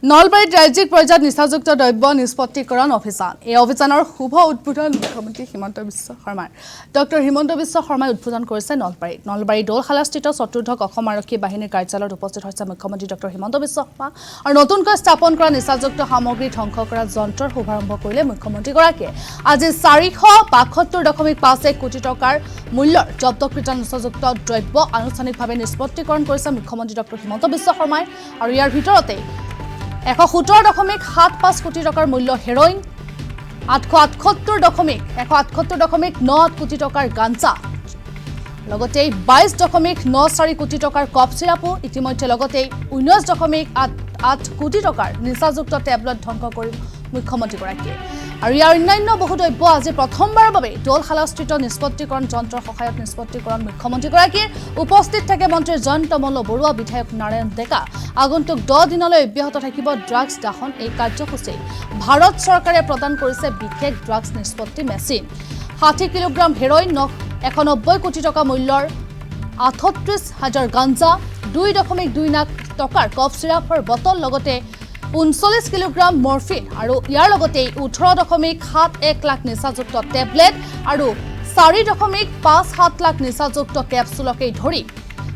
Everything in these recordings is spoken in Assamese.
নলবাৰীত ৰাজ্যিক পৰ্যায়ত নিচাযুক্ত দ্ৰব্য নিষ্পত্তিকৰণ অভিযান। এই অভিযানৰ শুভ উদ্বোধন মুখ্যমন্ত্ৰী হিমন্ত বিশ্ব শৰ্মাৰ। ডক্টৰ হিমন্ত বিশ্ব শৰ্মাই উদ্বোধন কৰিছে নলবাৰীত। নলবাৰী দৌলশালাস্থিত চতুৰ্দশ অসম আৰক্ষী বাহিনীৰ কাৰ্যালয়ত উপস্থিত হৈছে মুখ্যমন্ত্ৰী ডক্টৰ হিমন্ত বিশ্ব শৰ্মা আৰু নতুনকৈ স্থাপন কৰা নিচাযুক্ত সামগ্ৰী ধ্বংস কৰা যন্ত্ৰৰ শুভাৰম্ভ কৰিলে মুখ্যমন্ত্ৰীগৰাকীয়ে। আজি 472.51 কোটি টকাৰ মূল্যৰ জব্দকৃত নিচাযুক্ত দ্ৰব্য আনুষ্ঠানিকভাৱে নিষ্পত্তিকৰণ কৰিছে মুখ্যমন্ত্ৰী ডক্টৰ হিমন্ত বিশ্ব শৰ্মাই আৰু ইয়াৰ ভিতৰতে 117.75 কোটি টকাৰ মূল্য হেৰইন, 178.98 কোটি টকাৰ গাঞ্জা, লগতে 22.94 কোটি টকাৰ কফ চিৰাপো ইতিমধ্যে লগতে 19.88 কোটি টকাৰ নিচাযুক্ত টেবলেট ধ্বংস কৰি মুখ্যমন্ত্ৰীগৰাকীয়ে। আৰু ইয়াৰ অন্যান্য বহু দ্ৰব্য আজি প্ৰথমবাৰৰ বাবে দৌলশালাস্থিত নিষ্পত্তিকৰণ যন্ত্ৰৰ সহায়ত নিষ্পত্তিকৰণ মুখ্যমন্ত্ৰীগৰাকীৰ উপস্থিত থাকে মন্ত্ৰী জয়ন্ত মল্ল বৰুৱা, বিধায়ক নাৰায়ণ ডেকা। আগন্তুক 10 দিনলৈ অব্যাহত থাকিব ড্ৰাগছ দাহন। এই কাৰ্যসূচী ভাৰত চৰকাৰে প্ৰদান কৰিছে বিশেষ ড্ৰাগছ নিষ্পত্তি মেচিন। 60 কিলোগ্ৰাম হেৰইন, 190 কোটি টকা মূল্যৰ 38,000 গাঞ্জা, 2.2 লাখ টকাৰ কফ চিৰাপৰ বটল, লগতে 39 কিলোগ্ৰাম মৰ্ফিন আৰু ইয়াৰ লগতে 18.71 লাখ নিচাযুক্ত টেবলেট আৰু 4.57 লাখ নিচাযুক্ত কেপচুলকে ধৰি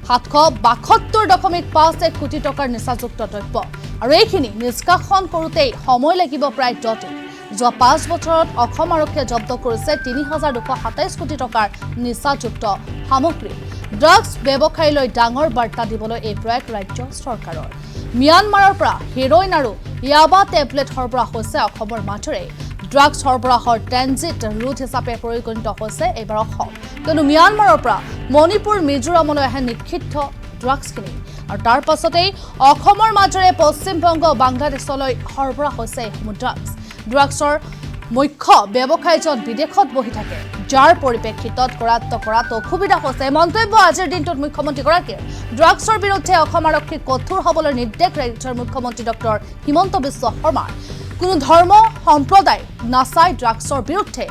772.51 কোটি টকাৰ নিচাযুক্ত দ্ৰব্য। আৰু এইখিনি নিষ্কাশন কৰোঁতেই সময় লাগিব প্ৰায় 10 দিন। যোৱা 5 বছৰত অসম আৰক্ষীয়ে জব্দ কৰিছে 3,227 কোটি টকাৰ নিচাযুক্ত সামগ্ৰী। ড্ৰাগছ ব্যৱসায়ীলৈ ডাঙৰ বাৰ্তা দিবলৈ এই প্ৰয়াস ৰাজ্য চৰকাৰৰ। ম্যানমাৰৰ পৰা হেৰইন আৰু ইয়াবা টেবলেট সৰবৰাহ হৈছে অসমৰ মাজেৰে। ড্ৰাগছ সৰবৰাহৰ ট্ৰেনজিট ৰুট হিচাপে পৰিগণিত হৈছে এইবাৰ অসম, কিয়নো ম্যানমাৰৰ পৰা মণিপুৰ মিজোৰামলৈ আহে নিষিদ্ধ ড্ৰাগছখিনি আৰু তাৰ পাছতেই অসমৰ মাজেৰে পশ্চিমবংগ বাংলাদেশলৈ সৰবৰাহ হৈছে এইসমূহ ড্ৰাগছ। ড্ৰাগছৰ মুখ্য ব্যৱসায়ীজন বিদেশত বহি থাকে, যাৰ পৰিপ্ৰেক্ষিতত কৰাত অসুবিধা হৈছে। মন্তব্য আজিৰ দিনটোত মুখ্যমন্ত্ৰীগৰাকীয়ে ড্ৰাগছৰ বিৰুদ্ধে অসম আৰক্ষীক কঠোৰ হ'বলৈ নিৰ্দেশ ৰাজ্যৰ মুখ্যমন্ত্ৰী ডক্টৰ হিমন্ত বিশ্ব শৰ্মাৰ। কোনো ধৰ্ম সম্প্ৰদায় নাচায় ড্ৰাগছৰ বিৰুদ্ধে।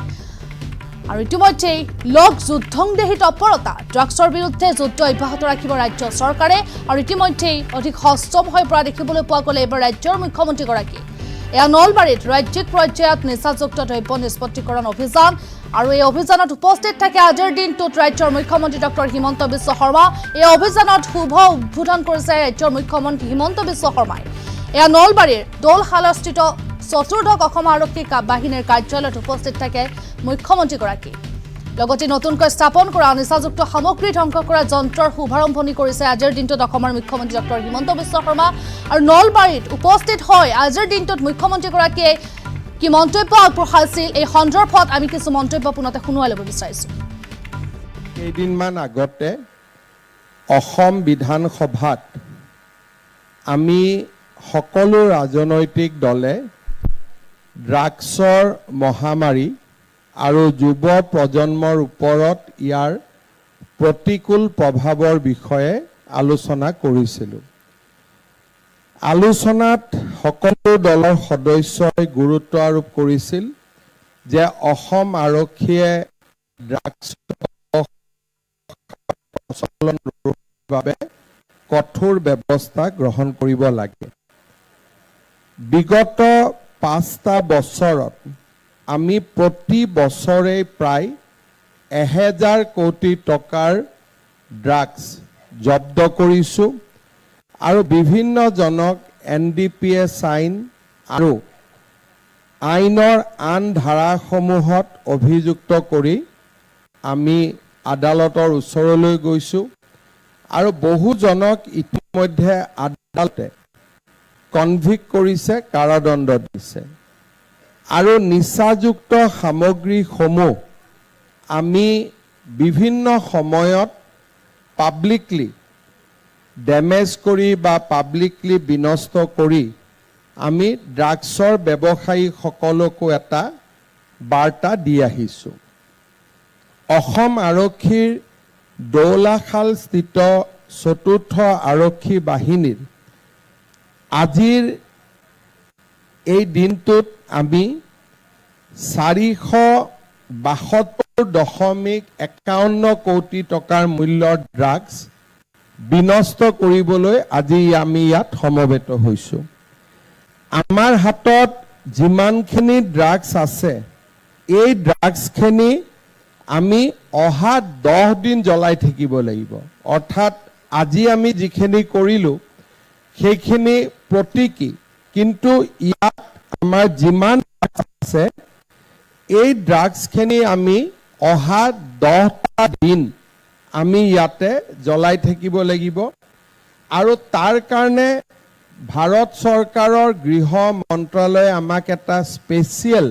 আৰু ইতিমধ্যেই লগ যুদ্ধংদেহী তৎপৰতা। ড্ৰাগছৰ বিৰুদ্ধে যুদ্ধ অব্যাহত ৰাখিব ৰাজ্য চৰকাৰে আৰু ইতিমধ্যেই অধিক সষ্টম হৈ পৰা দেখিবলৈ পোৱা গ'লে এইবাৰ ৰাজ্যৰ মুখ্যমন্ত্ৰীগৰাকী। এয়া নলবাৰীত ৰাজ্যিক পৰ্যায়ত নিচাযুক্ত দ্ৰব্য নিষ্পত্তিকৰণ অভিযান আৰু এই অভিযানত উপস্থিত থাকে আজিৰ দিনটোত ৰাজ্যৰ মুখ্যমন্ত্ৰী ডক্টৰ হিমন্ত বিশ্ব শৰ্মা। এই অভিযানত শুভ উদ্বোধন কৰিছে ৰাজ্যৰ মুখ্যমন্ত্ৰী হিমন্ত বিশ্ব শৰ্মাই। এয়া নলবাৰীৰ দৌলশালাস্থিত চতুৰ্দশ অসম আৰক্ষী বাহিনীৰ কাৰ্যালয়ত উপস্থিত থাকে মুখ্যমন্ত্ৰীগৰাকী। লগতে নতুনকৈ স্থাপন কৰা নিচাযুক্ত সামগ্ৰী ধ্বংস কৰা যন্ত্ৰৰ শুভাৰম্ভণি কৰিছে আজিৰ দিনটোত অসমৰ মুখ্যমন্ত্ৰী ডক্টৰ হিমন্ত বিশ্ব শৰ্মা। আৰু নলবাৰীত উপস্থিত হৈ আজিৰ দিনটোত মুখ্যমন্ত্ৰীগৰাকীয়ে কি মন্তব্য আগবঢ়াইছিল এই সন্দৰ্ভত আমি কিছু মন্তব্য পুনতে শুনুৱাই ল'ব বিচাৰিছোঁ। কেইদিনমান আগতে অসম বিধানসভাত আমি সকলো ৰাজনৈতিক দলে ড্ৰাগছৰ মহামাৰী আৰু যুৱ প্ৰজন্মৰ ওপৰত ইয়াৰ প্ৰতিকূল প্ৰভাৱৰ বিষয়ে আলোচনা কৰিছিলোঁ। আলোচনাত সকলো দলৰ সদস্যই গুৰুত্ব আৰোপ কৰিছিল যে অসম আৰক্ষীয়ে ড্ৰাগছ প্ৰচলন ৰোধৰ বাবে কঠোৰ ব্যৱস্থা গ্ৰহণ কৰিব লাগে। বিগত 5টা বছৰত আমি প্ৰতি বছৰে প্ৰায় 1000 কোটি টকাৰ ড্ৰাগছ জব্দ কৰিছোঁ আৰু বিভিন্নজনক NDPS আইন আৰু আইনৰ আন ধাৰাসমূহত অভিযুক্ত কৰি আমি আদালতৰ ওচৰলৈ গৈছোঁ আৰু বহুজনক ইতিমধ্যে আদালতে কনভিক্ট কৰিছে, কাৰাদণ্ড দিছে। আৰু নিচাযুক্ত সামগ্ৰীসমূহ আমি বিভিন্ন সময়ত পাব্লিকলি ডেমেজ কৰি বা পাব্লিকলি বিনষ্ট কৰি আমি ড্ৰাগছৰ ব্যৱসায়ীসকলকো এটা বাৰ্তা দি আহিছোঁ। অসম আৰক্ষীৰ দৌলাশালস্থিত চতুৰ্থ আৰক্ষী বাহিনীৰ আজিৰ এই দিনটোত আমি 472.51 কোটি টকাৰ মূল্যৰ ড্ৰাগছ বিনষ্ট কৰিবলৈ আজি আমি ইয়াত সমবেত হৈছোঁ। আমাৰ হাতত যিমানখিনি ড্ৰাগছ আছে এই ড্ৰাগছখিনি আমি অহা 10 দিন জ্বলাই থাকিব লাগিব। অৰ্থাৎ আজি আমি যিখিনি কৰিলোঁ সেইখিনি প্ৰতীকী, কিন্তু ইয়াত আমাৰ যিমান আছে এই ড্ৰাগছখিনি আমি অহা 10টা দিন আমি ইয়াতে জ্বলাই থাকিব লাগিব। আৰু তাৰ কাৰণে ভাৰত চৰকাৰৰ গৃহ মন্ত্ৰালয়ে আমাক এটা স্পেচিয়েল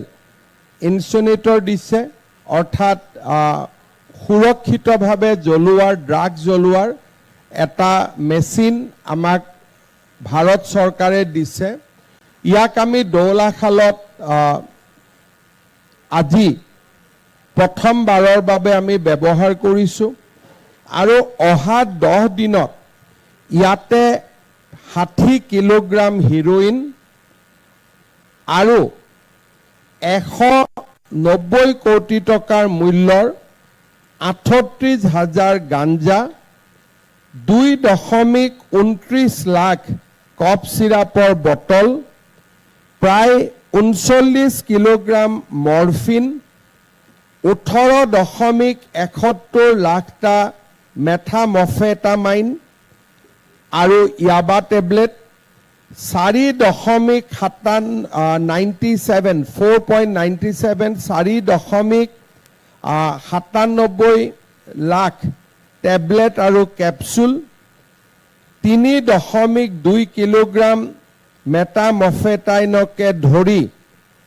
ইনচিনেটৰ দিছে, অৰ্থাৎ সুৰক্ষিতভাৱে জ্বলোৱাৰ ড্ৰাগছ জ্বলোৱাৰ এটা মেচিন আমাক ভাৰত চৰকাৰে দিছে। ইয়াক আমি দৌলাখালত আজি প্ৰথমবাৰৰ বাবে আমি ব্যৱহাৰ কৰিছোঁ আৰু অহা 10 দিনত ইয়াতে 60 কিলোগ্ৰাম হিৰোইন আৰু 190 কোটি টকাৰ মূল্যৰ 38,000 গাঞ্জা, 2.29 লাখ কফ চিৰাপৰ বটল, প্ৰায় 39 কিলোগ্ৰাম মৰফিন, 18.71 লাখটা মেথামফেটামাইন আৰু ইয়াবা টেবলেট, 4.97 লাখ টেবলেট আৰু কেপচুল, 3.2 কিলোগ্ৰাম মেটামফেটাইনকে ধৰি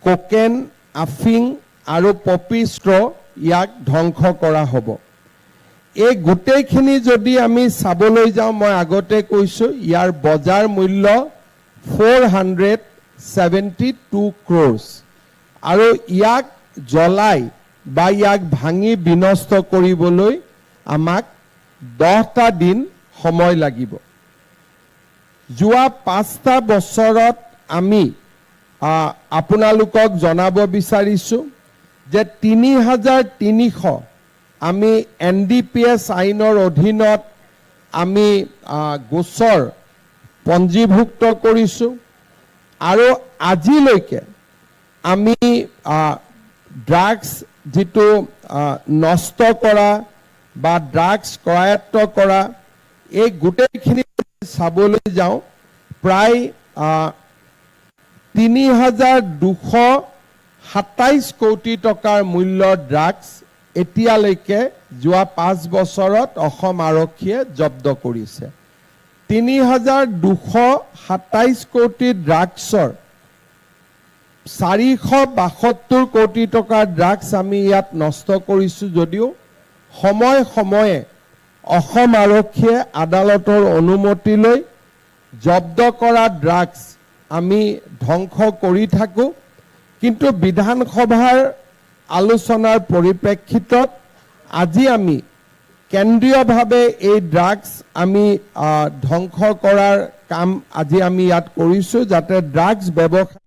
কোকেন, আফিং আৰু পপি ষ্ট্ৰ ইয়াক ধ্বংস কৰা হ'ব। এই গোটেইখিনি যদি আমি চাবলৈ যাওঁ, মই আগতে কৈছোঁ ইয়াৰ বজাৰ মূল্য 472 crores আৰু ইয়াক জ্বলাই বা ইয়াক ভাঙি বিনষ্ট কৰিবলৈ আমাক 10টা দিন সময় লাগিব। যোৱা 5টা বছৰত আমি আপোনালোকক জনাব বিচাৰিছোঁ যে 3,300 আমি NDPS আইনৰ অধীনত আমি গোচৰ পঞ্জীভুক্ত কৰিছোঁ আৰু আজিলৈকে আমি ড্ৰাগছ যিটো নষ্ট কৰা বা ড্ৰাগছ কৰায়ত্ব কৰা এই গোটেইখিনি চাবলৈ যাওঁ প্ৰায় 3,227 কোটি টকাৰ মূল্যৰ ড্ৰাগছ এতিয়ালৈকে যোৱা 5 বছৰত অসম আৰক্ষীয়ে জব্দ কৰিছে। 3,227 কোটি ড্ৰাগছৰ 472 কোটি টকাৰ ড্ৰাগছ আমি ইয়াত নষ্ট কৰিছোঁ যদিও সময়ে সময়ে অসম আৰক্ষীয়ে আদালতৰ অনুমতি লৈ জব্দ কৰা ড্ৰাগছ আমি ধ্বংস কৰি থাকোঁ। কিন্তু বিধানসভাৰ আলোচনাৰ পৰিপ্ৰেক্ষিতত আজি আমি কেন্দ্ৰীয়ভাৱে এই ড্ৰাগছ আমি ধ্বংস কৰাৰ কাম আজি আমি ইয়াত কৰিছোঁ, যাতে ড্ৰাগছ ব্যৱসায়